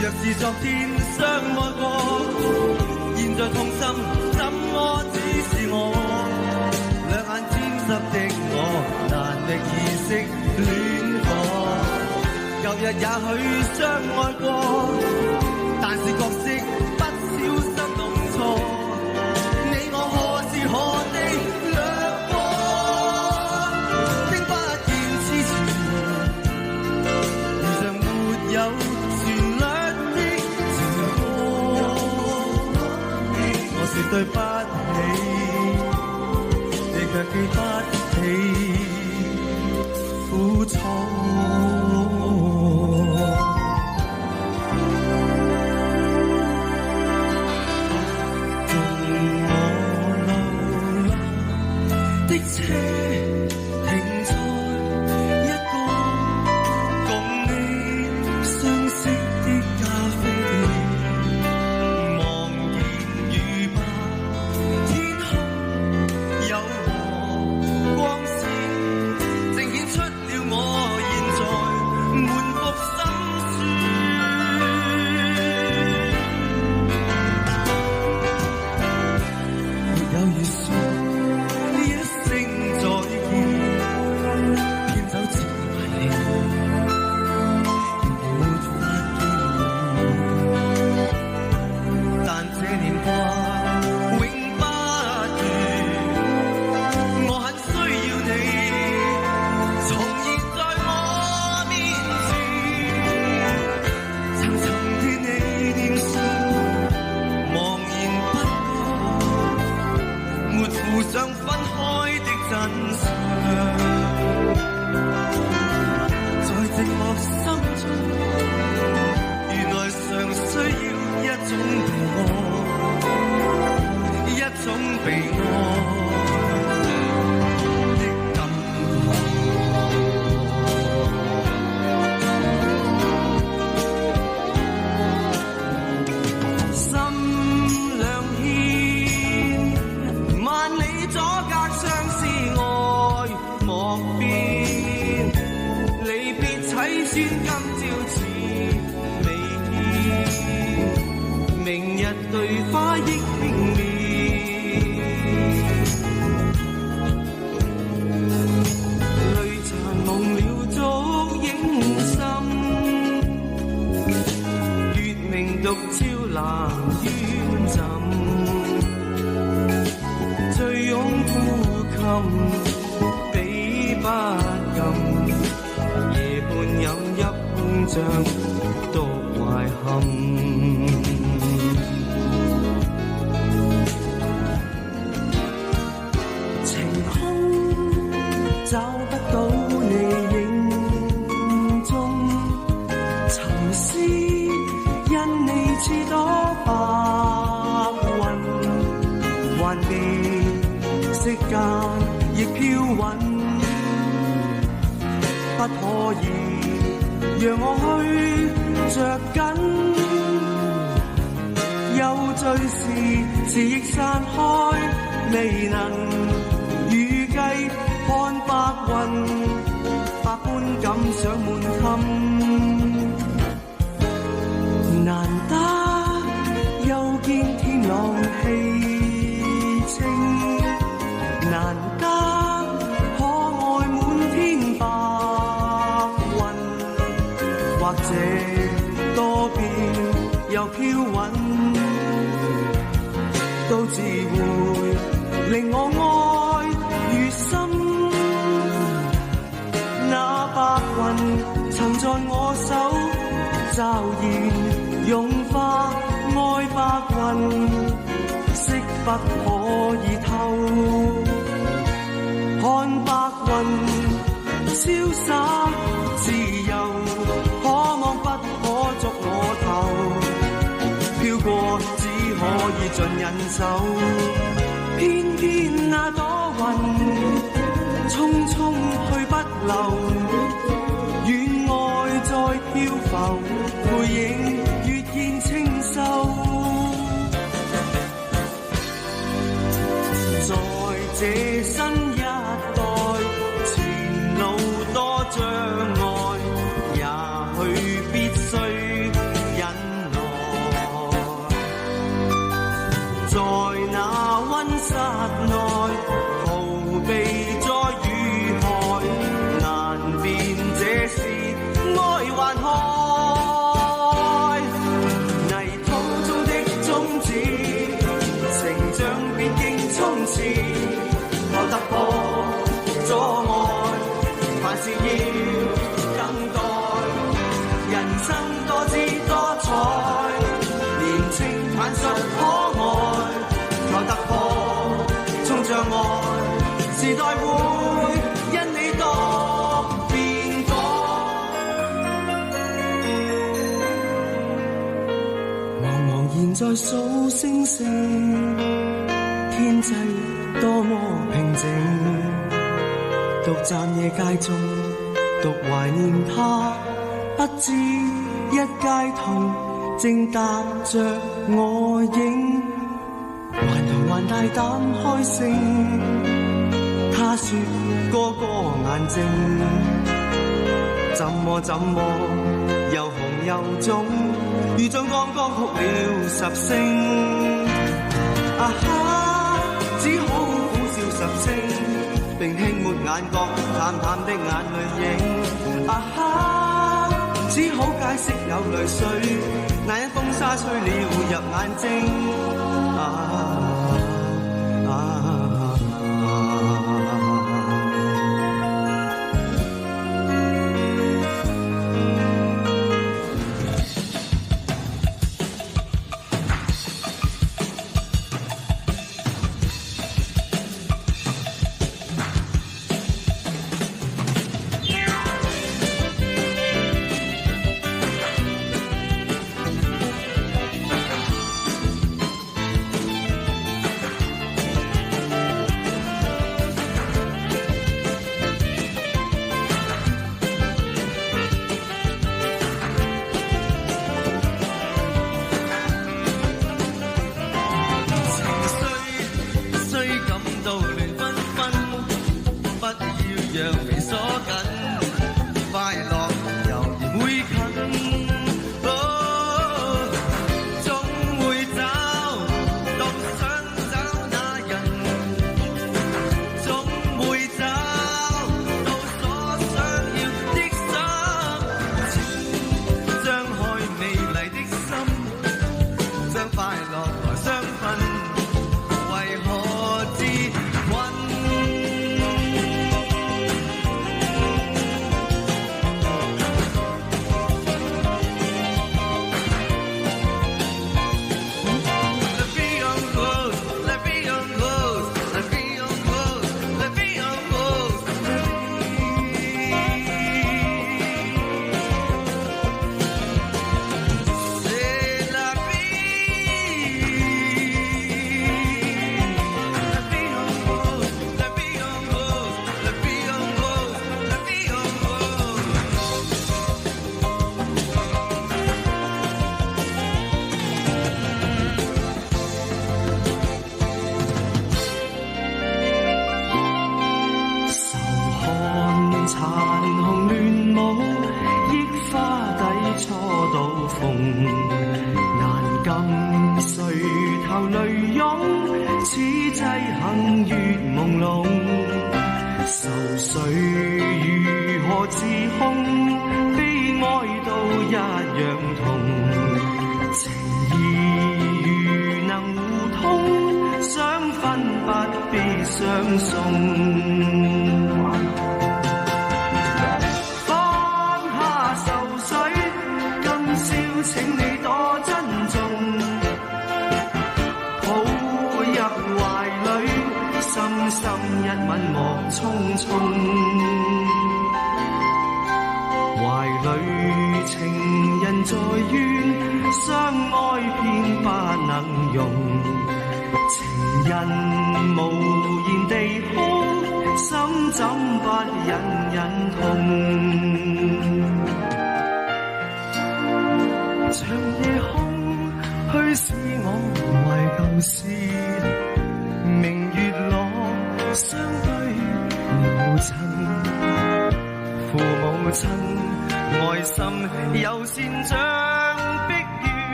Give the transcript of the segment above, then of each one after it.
若是昨天相愛過，現在痛心怎麼只是我？兩眼沾濕的我，難覓意識戀火。舊日也許相愛過，但是角色不小心弄錯。你我何時何地掠過，聽不見痴纏，如像沒有旋律的情歌。我說對不起，你卻記不起苦楚。障礙，也許必須忍多姿多彩，年青坦率可愛，求突破衝障礙，時代會因你多變改。茫茫現在數星星，天際多麼平靜，獨站夜街中，獨懷念他，不知一街童正踏着我影，還頭還大膽開聲，他說哥哥眼睛，怎麼又紅又腫，如像剛剛哭了10聲，啊哈，只好苦笑10聲，並輕抹眼角淡淡的眼淚影，啊哈，只好解釋有淚水，那一風沙吹了入眼睛，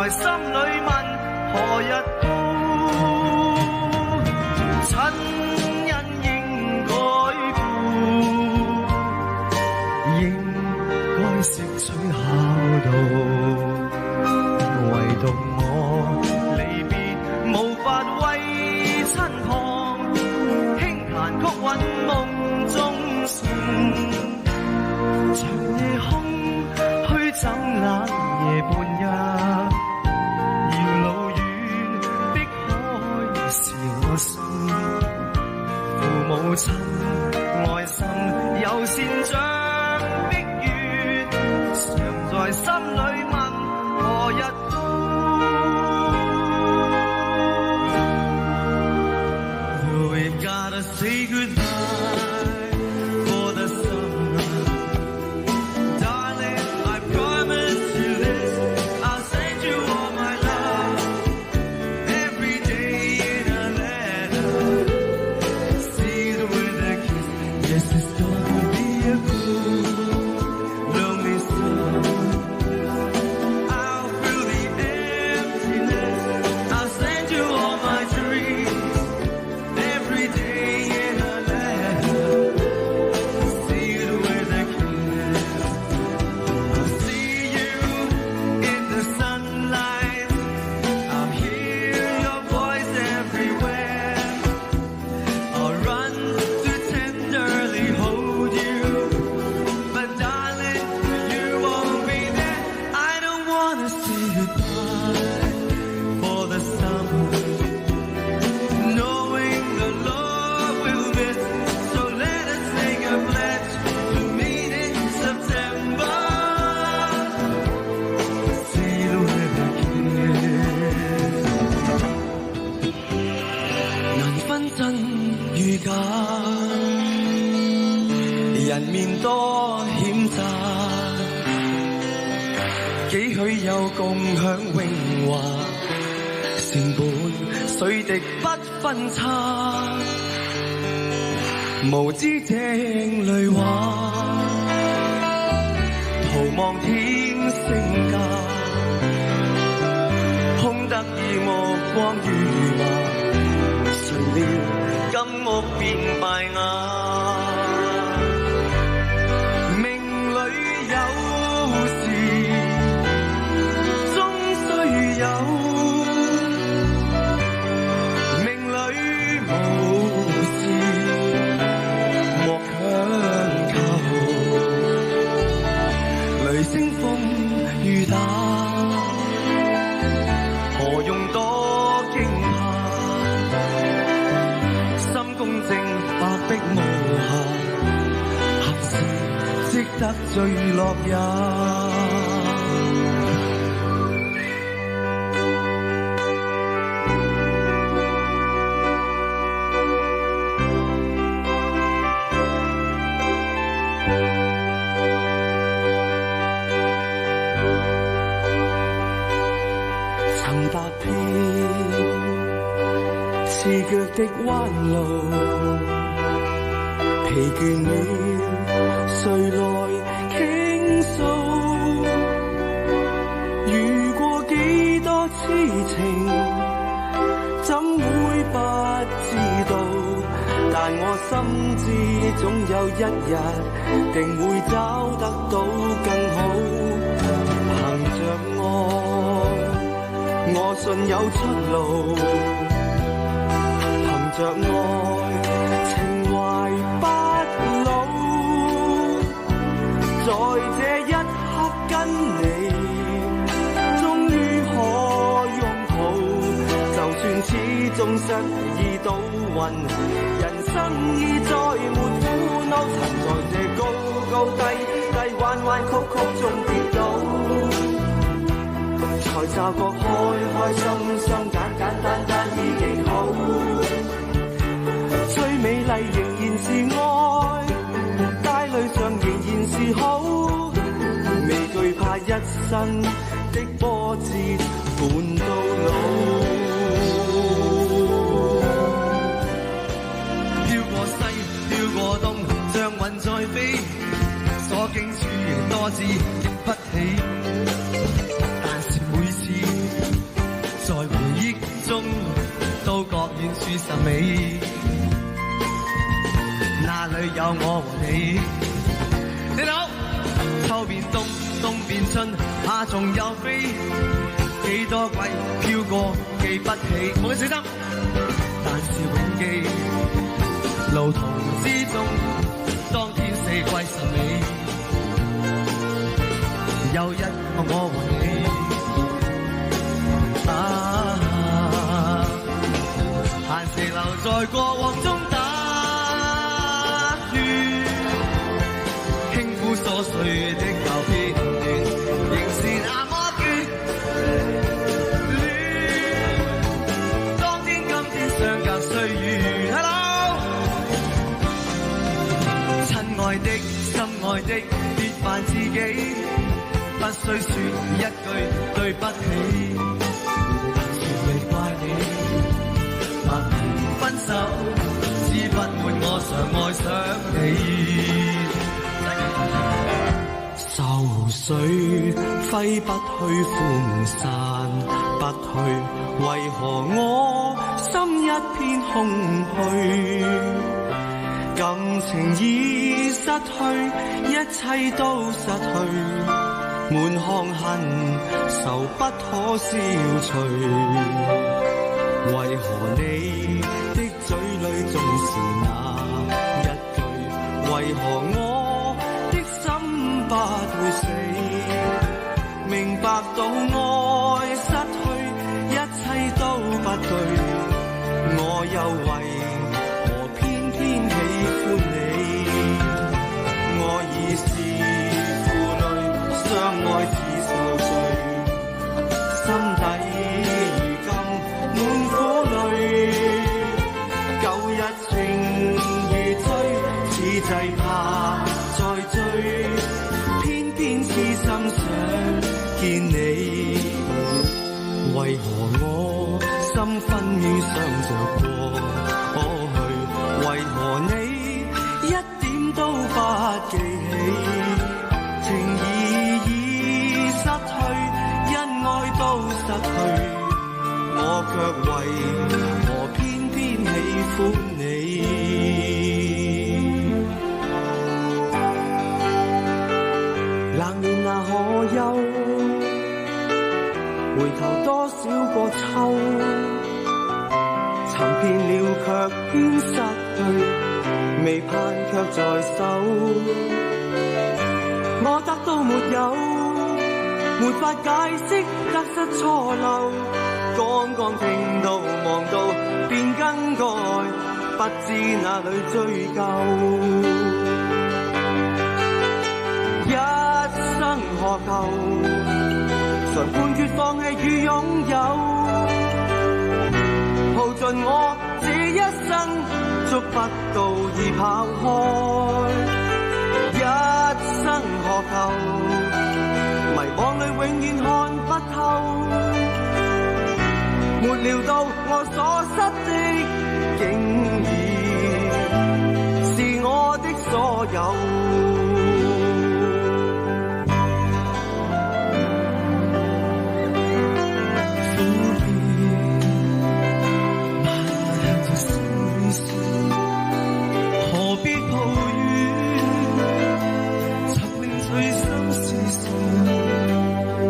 心裏問何日到？怎冷夜半日，遙路遠的海是我心，父母親愛心友善像碧月，常在心裏問何日到 We've gotta say goodbye for the summer. Darling, I promise you this, I'll send you all my love every day in a letter, sealed with a kiss. Yes, it's gonna be a cool, lonely summer. I'll fill the emptiness, I'll send you all my dreams every day in a letter, sealed with a kiss. I'll see you in the sunlight, I'll hear your voice everywhere, I'll run to tenderly hold you, but darling, you won't be there. I don't wanna say goodbye for the summer, knowing the love we'll miss. So let us make a pledge to meet in September, sealed with a kiss. 能分真與假，人面多險詐，幾許有共享榮華，成本水滴不分差，無知這淚話，徒望天星價，空得意目光如麻，誰料金屋變敗瓦。命裏有時終須有，命裏無事莫強求。雷聲風雨打，何用多驚嚇？心公正白璧無瑕，合時值得墜落也。曾踏遍刺腳的彎路，疲倦了，誰來傾訴？遇過幾多痴情，怎會不知道？但我心知總有一日，定會找得到更好。憑着愛，我信有出路，憑着愛，情懷不老，在這一刻跟你終於可擁抱，就算始終失意倒運，人生已再沒苦惱，曾在這高高低低彎彎曲曲中跌倒，才察覺開開心心簡簡單單已極好，最美麗仍然是愛，帶淚上仍然是好，未懼怕一生的波折伴到老。飄過西，飄過東，像雲在飛，所經處多次憶不起。在回憶中都覺遠處甚美，那裏有我和你。你好，秋變冬，冬變春，夏蟲又飛，幾多季飄過記不起。冇小心，但是永記路途之中，當天四季甚美。有一個我和你。閒時留在過往中打轉，輕撫瑣碎的舊片段，仍是那麼眷戀。當天今天相隔歲月 ，Hello， 親愛的、心愛的，別煩自己，不需說一句對不起，全未怪你。分手，只不滿我常愛上你。愁緒揮不去，歡散不去，為何我心一片空虛？感情已失去，一切都失去，滿腔恨愁不可消除。為何你的嘴裏總是那一句？為何我的心不會死？明白到愛失去，一切都不對，我又為何偏偏喜歡你？我已是負累，相愛似受罪，心底滿苦淚，舊日情如醉，此際怕再追，偏偏痴心想見你。為何我心分秒想着過去？為何你一點都不記起？情已失去，恩愛都失去，我卻為何偏偏喜歡你？冷暖那可休，回頭多少個秋，尋遍了卻偏失去，未盼卻在手。我得到沒有，沒法解釋得失錯漏。剛剛聽到望到便更改，不知哪裏追究。一生何求，常判決放棄與擁有，耗盡我這一生，觸不到已跑開。一生何求，迷惘裏永遠看不透。沒料到我所失的，竟然是我的所有。何必抱怨，責令隨心事事，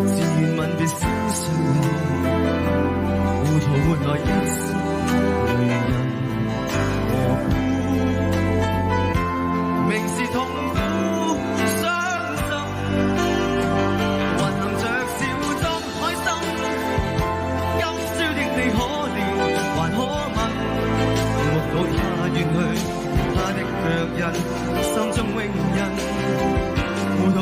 自願吻別心碎。糊塗換來一生淚印和苦，明是痛苦傷心，還能着笑裝開心。今宵的你可憐還可問，目睹他遠去，他的腳印心中永印，糊塗